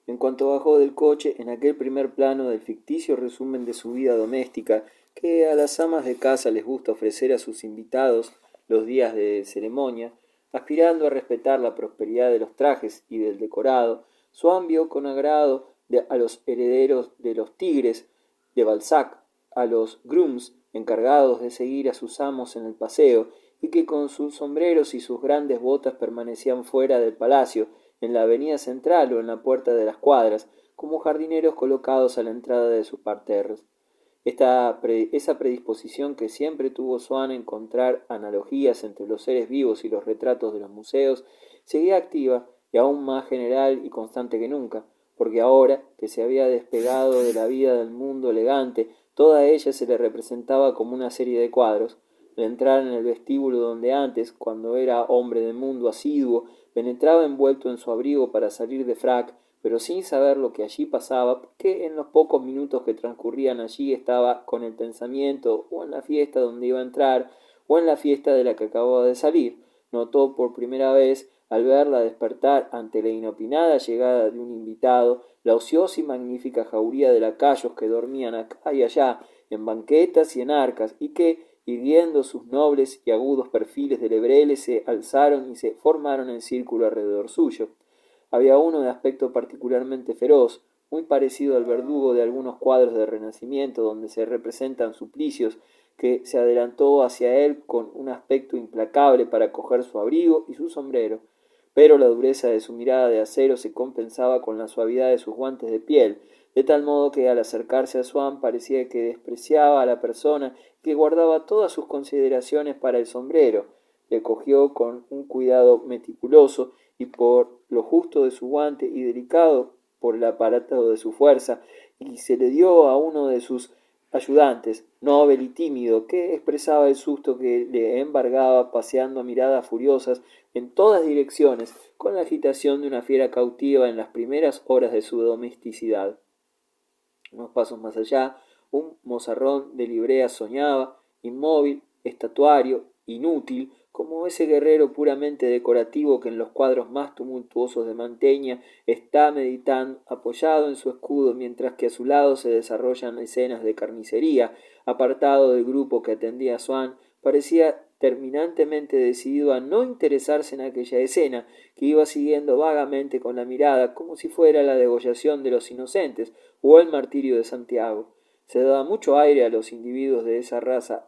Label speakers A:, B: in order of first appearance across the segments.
A: En cuanto bajó del coche, en aquel primer plano del ficticio resumen de su vida doméstica que a las amas de casa les gusta ofrecer a sus invitados los días de ceremonia, aspirando a respetar la prosperidad de los trajes y del decorado, Swann vio con agrado a los herederos de los tigres de Balzac, a los grooms encargados de seguir a sus amos en el paseo, y que con sus sombreros y sus grandes botas permanecían fuera del palacio, en la avenida central o en la puerta de las cuadras, como jardineros colocados a la entrada de sus parterres. Esa predisposición que siempre tuvo Swann a encontrar analogías entre los seres vivos y los retratos de los museos, seguía activa y aún más general y constante que nunca, porque ahora que se había despegado de la vida del mundo elegante, toda ella se le representaba como una serie de cuadros. Al entrar en el vestíbulo donde antes, cuando era hombre de mundo asiduo, penetraba envuelto en su abrigo para salir de frac, pero sin saber lo que allí pasaba, porque en los pocos minutos que transcurrían allí estaba con el pensamiento o en la fiesta donde iba a entrar, o en la fiesta de la que acababa de salir, notó por primera vez, al verla despertar ante la inopinada llegada de un invitado, la ociosa y magnífica jauría de lacayos que dormían acá y allá, en banquetas y en arcas, y que, irguiendo sus nobles y agudos perfiles de lebreles, se alzaron y se formaron en círculo alrededor suyo. Había uno de aspecto particularmente feroz, muy parecido al verdugo de algunos cuadros del Renacimiento donde se representan suplicios, que se adelantó hacia él con un aspecto implacable para coger su abrigo y su sombrero, pero la dureza de su mirada de acero se compensaba con la suavidad de sus guantes de piel, de tal modo que al acercarse a Swann parecía que despreciaba a la persona y que guardaba todas sus consideraciones para el sombrero. Le cogió con un cuidado meticuloso y por lo justo de su guante y delicado por el aparato de su fuerza, y se le dio a uno de sus ayudantes, noble y tímido, que expresaba el susto que le embargaba paseando miradas furiosas en todas direcciones, con la agitación de una fiera cautiva en las primeras horas de su domesticidad. Unos pasos más allá, un mozarrón de librea soñaba, inmóvil, estatuario, inútil, como ese guerrero puramente decorativo que en los cuadros más tumultuosos de Manteña está meditando, apoyado en su escudo, mientras que a su lado se desarrollan escenas de carnicería. Apartado del grupo que atendía a Swann, parecía terminantemente decidido a no interesarse en aquella escena, que iba siguiendo vagamente con la mirada, como si fuera la degollación de los inocentes o el martirio de Santiago. Se daba mucho aire a los individuos de esa raza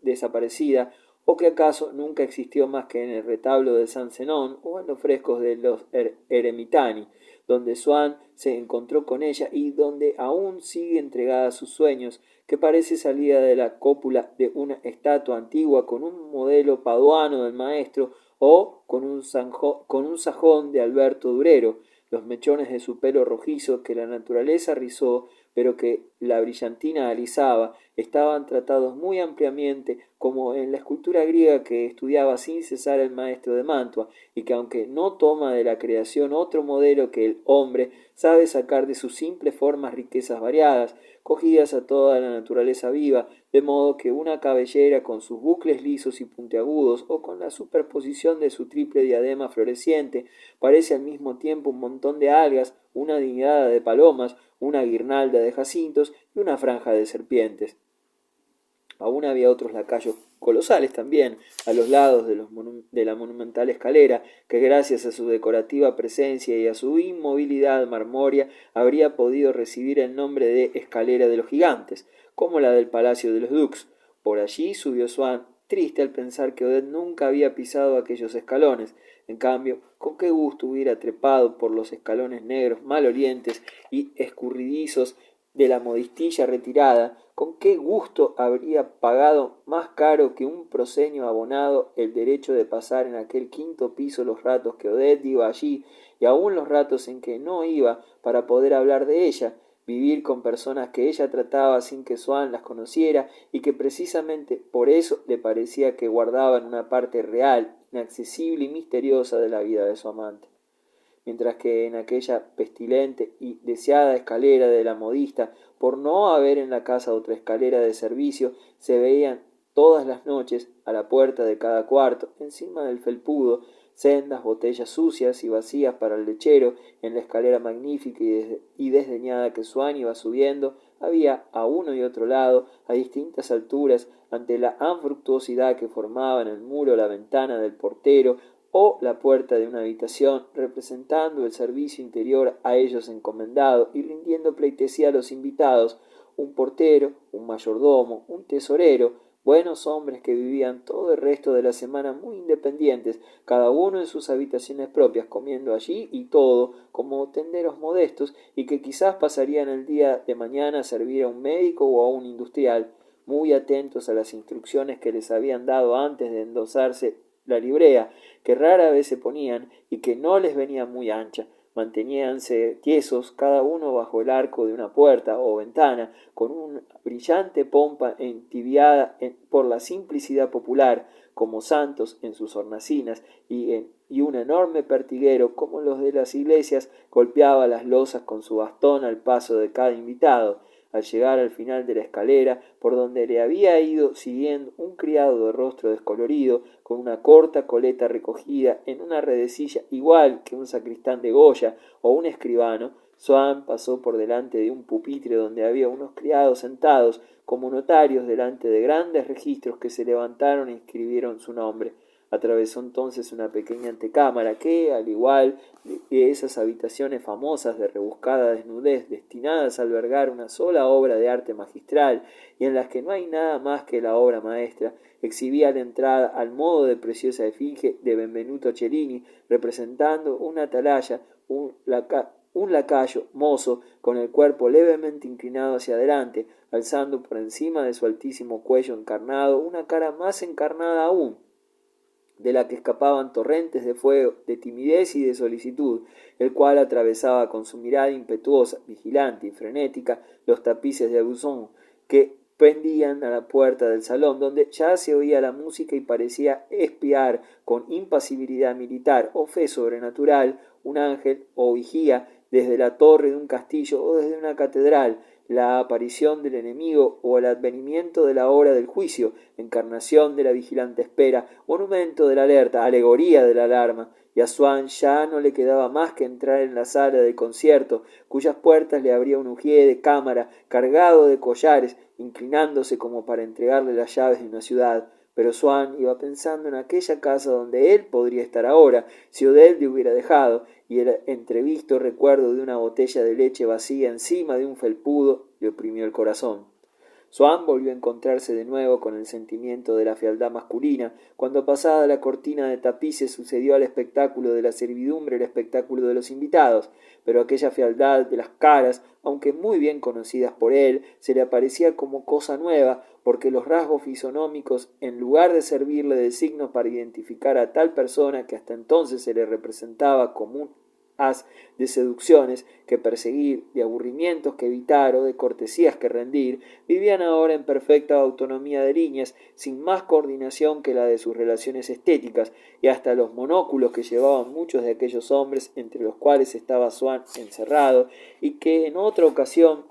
A: desaparecida, o que acaso nunca existió más que en el retablo de San Zenón o en los frescos de los Eremitani, donde Swann se encontró con ella y donde aún sigue entregada a sus sueños, que parece salida de la cópula de una estatua antigua con un modelo paduano del maestro o con un sajón de Alberto Durero. Los mechones de su pelo rojizo que la naturaleza rizó, pero que la brillantina alisaba, estaban tratados muy ampliamente, como en la escultura griega que estudiaba sin cesar el maestro de Mantua, y que aunque no toma de la creación otro modelo que el hombre, sabe sacar de sus simples formas riquezas variadas, cogidas a toda la naturaleza viva, de modo que una cabellera con sus bucles lisos y puntiagudos, o con la superposición de su triple diadema floreciente, parece al mismo tiempo un montón de algas, una dignidad de palomas, una guirnalda de jacintos y una franja de serpientes. Aún había otros lacayos colosales también, a los lados de la monumental escalera, que gracias a su decorativa presencia y a su inmovilidad marmórea habría podido recibir el nombre de escalera de los gigantes, como la del Palacio de los Dux. Por allí subió Swann, triste al pensar que Odette nunca había pisado aquellos escalones. En cambio, con qué gusto hubiera trepado por los escalones negros, malolientes y escurridizos de la modistilla retirada, con qué gusto habría pagado más caro que un proscenio abonado el derecho de pasar en aquel quinto piso los ratos que Odette iba allí, y aun los ratos en que no iba, para poder hablar de ella, vivir con personas que ella trataba sin que Swann las conociera, y que precisamente por eso le parecía que guardaban una parte real, inaccesible y misteriosa de la vida de su amante. Mientras que en aquella pestilente y deseada escalera de la modista, por no haber en la casa otra escalera de servicio, se veían todas las noches, a la puerta de cada cuarto, encima del felpudo, sendas botellas sucias y vacías para el lechero. En la escalera magnífica y desdeñada que Swann iba subiendo, había a uno y otro lado, a distintas alturas, ante la anfructuosidad que formaba en el muro la ventana del portero o la puerta de una habitación, representando el servicio interior a ellos encomendado y rindiendo pleitesía a los invitados, un portero, un mayordomo, un tesorero, buenos hombres que vivían todo el resto de la semana muy independientes, cada uno en sus habitaciones propias, comiendo allí y todo, como tenderos modestos, y que quizás pasarían el día de mañana a servir a un médico o a un industrial, muy atentos a las instrucciones que les habían dado antes de endosarse la librea, que rara vez se ponían y que no les venía muy ancha. Manteníanse tiesos cada uno bajo el arco de una puerta o ventana, con una brillante pompa entibiada por la simplicidad popular, como santos en sus hornacinas, y un enorme pertiguero, como los de las iglesias, golpeaba las losas con su bastón al paso de cada invitado. Al llegar al final de la escalera, por donde le había ido siguiendo un criado de rostro descolorido, con una corta coleta recogida en una redecilla igual que un sacristán de Goya o un escribano, Swann pasó por delante de un pupitre donde había unos criados sentados como notarios delante de grandes registros que se levantaron e inscribieron su nombre. Atravesó entonces una pequeña antecámara que, al igual que esas habitaciones famosas de rebuscada desnudez destinadas a albergar una sola obra de arte magistral y en las que no hay nada más que la obra maestra, exhibía la entrada al modo de preciosa efigie de Benvenuto Cellini, representando una atalaya, un lacayo mozo con el cuerpo levemente inclinado hacia adelante, alzando por encima de su altísimo cuello encarnado una cara más encarnada aún, de la que escapaban torrentes de fuego, de timidez y de solicitud, el cual atravesaba con su mirada impetuosa, vigilante y frenética los tapices de Aubusson, que pendían a la puerta del salón, donde ya se oía la música y parecía espiar con impasibilidad militar o fe sobrenatural un ángel o vigía desde la torre de un castillo o desde una catedral, la aparición del enemigo o el advenimiento de la hora del juicio, encarnación de la vigilante espera, monumento de la alerta, alegoría de la alarma, y a Swann ya no le quedaba más que entrar en la sala del concierto, cuyas puertas le abría un ujier de cámara, cargado de collares, inclinándose como para entregarle las llaves de una ciudad. Pero Swann iba pensando en aquella casa donde él podría estar ahora, si Odette le hubiera dejado, y el entrevisto recuerdo de una botella de leche vacía encima de un felpudo le oprimió el corazón. Swann volvió a encontrarse de nuevo con el sentimiento de la fealdad masculina, cuando pasada la cortina de tapices sucedió al espectáculo de la servidumbre el espectáculo de los invitados, pero aquella fealdad de las caras, aunque muy bien conocidas por él, se le aparecía como cosa nueva, porque los rasgos fisonómicos, en lugar de servirle de signos para identificar a tal persona que hasta entonces se le representaba como un haz de seducciones que perseguir, de aburrimientos que evitar o de cortesías que rendir, vivían ahora en perfecta autonomía de líneas, sin más coordinación que la de sus relaciones estéticas, y hasta los monóculos que llevaban muchos de aquellos hombres, entre los cuales estaba Swann encerrado, y que en otra ocasión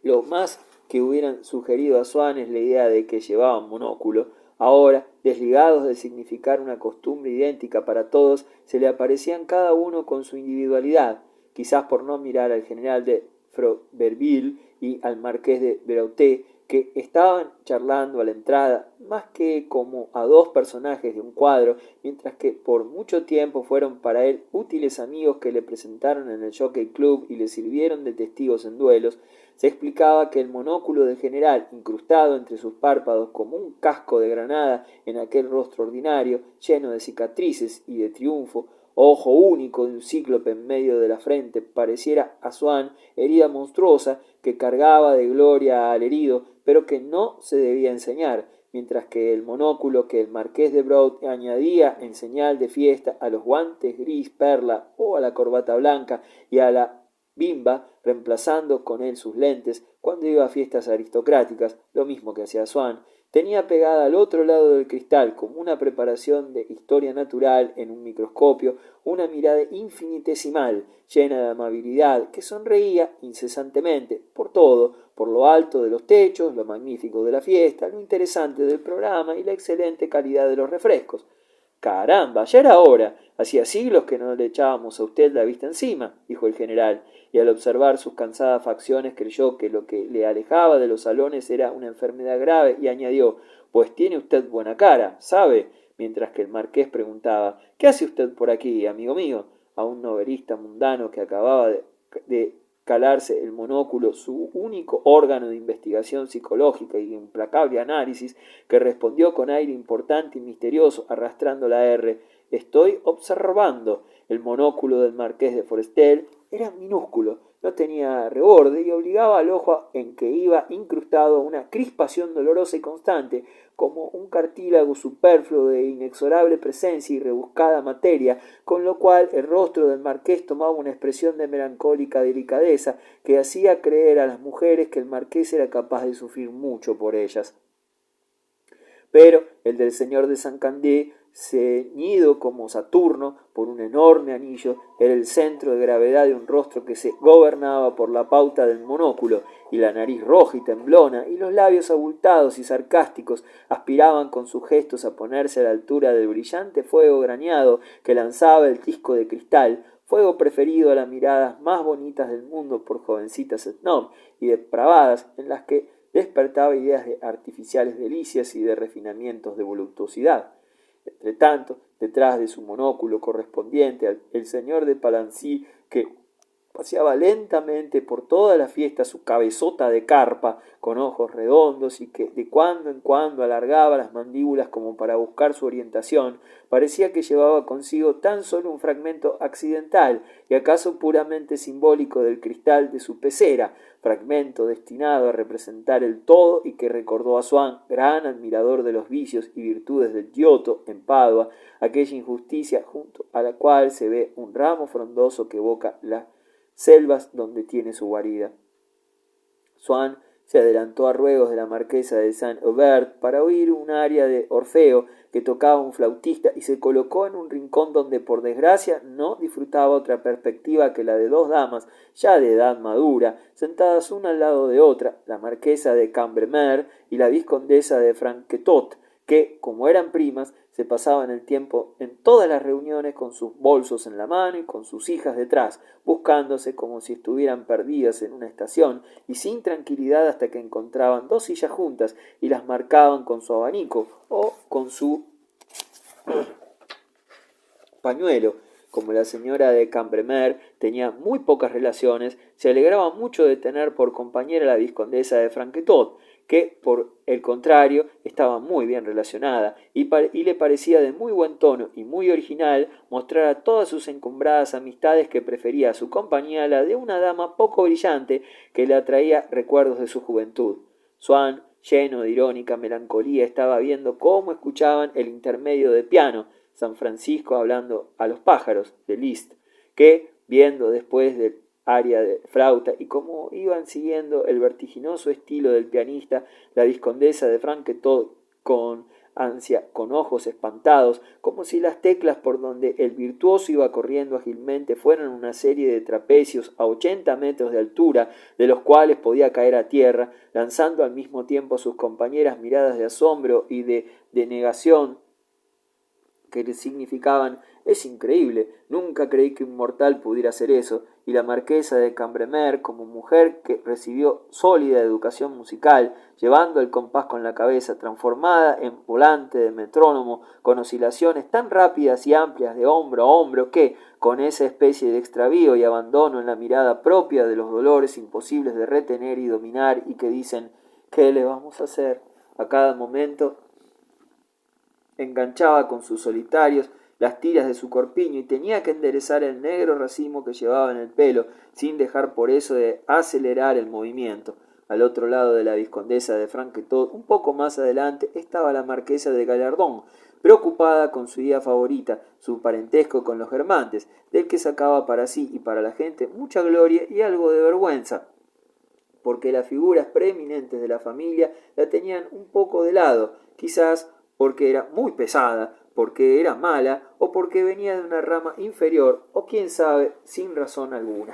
A: lo más que hubieran sugerido a Swann es la idea de que llevaban monóculo. Ahora, desligados de significar una costumbre idéntica para todos, se le aparecían cada uno con su individualidad, quizás por no mirar al general de Froberville y al marqués de Berauté, que estaban charlando a la entrada, más que como a dos personajes de un cuadro, mientras que por mucho tiempo fueron para él útiles amigos que le presentaron en el Jockey Club y le sirvieron de testigos en duelos. Se explicaba que el monóculo del general, incrustado entre sus párpados como un casco de granada en aquel rostro ordinario, lleno de cicatrices y de triunfo, ojo único de un cíclope en medio de la frente, pareciera a Swann herida monstruosa que cargaba de gloria al herido, pero que no se debía enseñar, mientras que el monóculo que el marqués de Broad añadía en señal de fiesta a los guantes gris perla o a la corbata blanca y a la bimba, reemplazando con él sus lentes cuando iba a fiestas aristocráticas, lo mismo que hacía Swann, tenía pegada al otro lado del cristal, como una preparación de historia natural en un microscopio, una mirada infinitesimal, llena de amabilidad, que sonreía incesantemente por todo, por lo alto de los techos, lo magnífico de la fiesta, lo interesante del programa y la excelente calidad de los refrescos. Caramba, ya era hora. Hacía siglos que no le echábamos a usted la vista encima, dijo el general, y al observar sus cansadas facciones creyó que lo que le alejaba de los salones era una enfermedad grave y añadió, pues tiene usted buena cara, ¿sabe? Mientras que el marqués preguntaba, ¿qué hace usted por aquí, amigo mío? A un novelista mundano que acababa de calarse el monóculo, su único órgano de investigación psicológica y de implacable análisis, que respondió con aire importante y misterioso, arrastrando la R. Estoy observando. El monóculo del marqués de Forestel era minúsculo, no tenía reborde y obligaba al ojo en que iba incrustado una crispación dolorosa y constante, como un cartílago superfluo de inexorable presencia y rebuscada materia, con lo cual el rostro del marqués tomaba una expresión de melancólica delicadeza que hacía creer a las mujeres que el marqués era capaz de sufrir mucho por ellas. Pero el del señor de Saint-Candé, ceñido como Saturno por un enorme anillo, era el centro de gravedad de un rostro que se gobernaba por la pauta del monóculo, y la nariz roja y temblona, y los labios abultados y sarcásticos aspiraban con sus gestos a ponerse a la altura del brillante fuego graneado que lanzaba el disco de cristal, fuego preferido a las miradas más bonitas del mundo por jovencitas snob y depravadas, en las que despertaba ideas de artificiales delicias y de refinamientos de voluptuosidad. Entretanto, detrás de su monóculo correspondiente, el señor de Palancy, que paseaba lentamente por toda la fiesta su cabezota de carpa, con ojos redondos y que de cuando en cuando alargaba las mandíbulas como para buscar su orientación, parecía que llevaba consigo tan solo un fragmento accidental y acaso puramente simbólico del cristal de su pecera, fragmento destinado a representar el todo y que recordó a Swann, gran admirador de los vicios y virtudes del Giotto en Padua, aquella injusticia junto a la cual se ve un ramo frondoso que evoca la selvas donde tiene su guarida. Swann se adelantó a ruegos de la marquesa de Saint-Aubert para oír un aria de Orfeo que tocaba un flautista y se colocó en un rincón donde por desgracia no disfrutaba otra perspectiva que la de dos damas ya de edad madura, sentadas una al lado de otra, la marquesa de Cambremer y la vizcondesa de Franquetot, que, como eran primas, se pasaban el tiempo en todas las reuniones con sus bolsos en la mano y con sus hijas detrás, buscándose como si estuvieran perdidas en una estación y sin tranquilidad hasta que encontraban dos sillas juntas y las marcaban con su abanico o con su pañuelo. Como la señora de Cambremer tenía muy pocas relaciones, se alegraba mucho de tener por compañera a la vizcondesa de Franquetot, que, por el contrario, estaba muy bien relacionada, y le parecía de muy buen tono y muy original mostrar a todas sus encumbradas amistades que prefería a su compañía a la de una dama poco brillante que le atraía recuerdos de su juventud. Swann, lleno de irónica melancolía, estaba viendo cómo escuchaban el intermedio de piano, San Francisco hablando a los pájaros, de Liszt, que, viendo después del aria de flauta y como iban siguiendo el vertiginoso estilo del pianista, la vizcondesa de Franquetot con ansia, con ojos espantados, como si las teclas por donde el virtuoso iba corriendo ágilmente fueran una serie de trapecios a 80 metros de altura, de los cuales podía caer a tierra, lanzando al mismo tiempo a sus compañeras miradas de asombro y de denegación que le significaban «Es increíble, nunca creí que un mortal pudiera hacer eso», y la marquesa de Cambremer, como mujer que recibió sólida educación musical, llevando el compás con la cabeza, transformada en volante de metrónomo, con oscilaciones tan rápidas y amplias de hombro a hombro que, con esa especie de extravío y abandono en la mirada propia de los dolores imposibles de retener y dominar y que dicen «¿Qué le vamos a hacer?», a cada momento enganchaba con sus solitarios las tiras de su corpiño y tenía que enderezar el negro racimo que llevaba en el pelo, sin dejar por eso de acelerar el movimiento. Al otro lado de la vizcondesa de Franquetot, un poco más adelante, estaba la marquesa de Gallardón, preocupada con su idea favorita, su parentesco con los Germantes, del que sacaba para sí y para la gente mucha gloria y algo de vergüenza, porque las figuras preeminentes de la familia la tenían un poco de lado, quizás porque era muy pesada, porque era mala o porque venía de una rama inferior o quién sabe, sin razón alguna.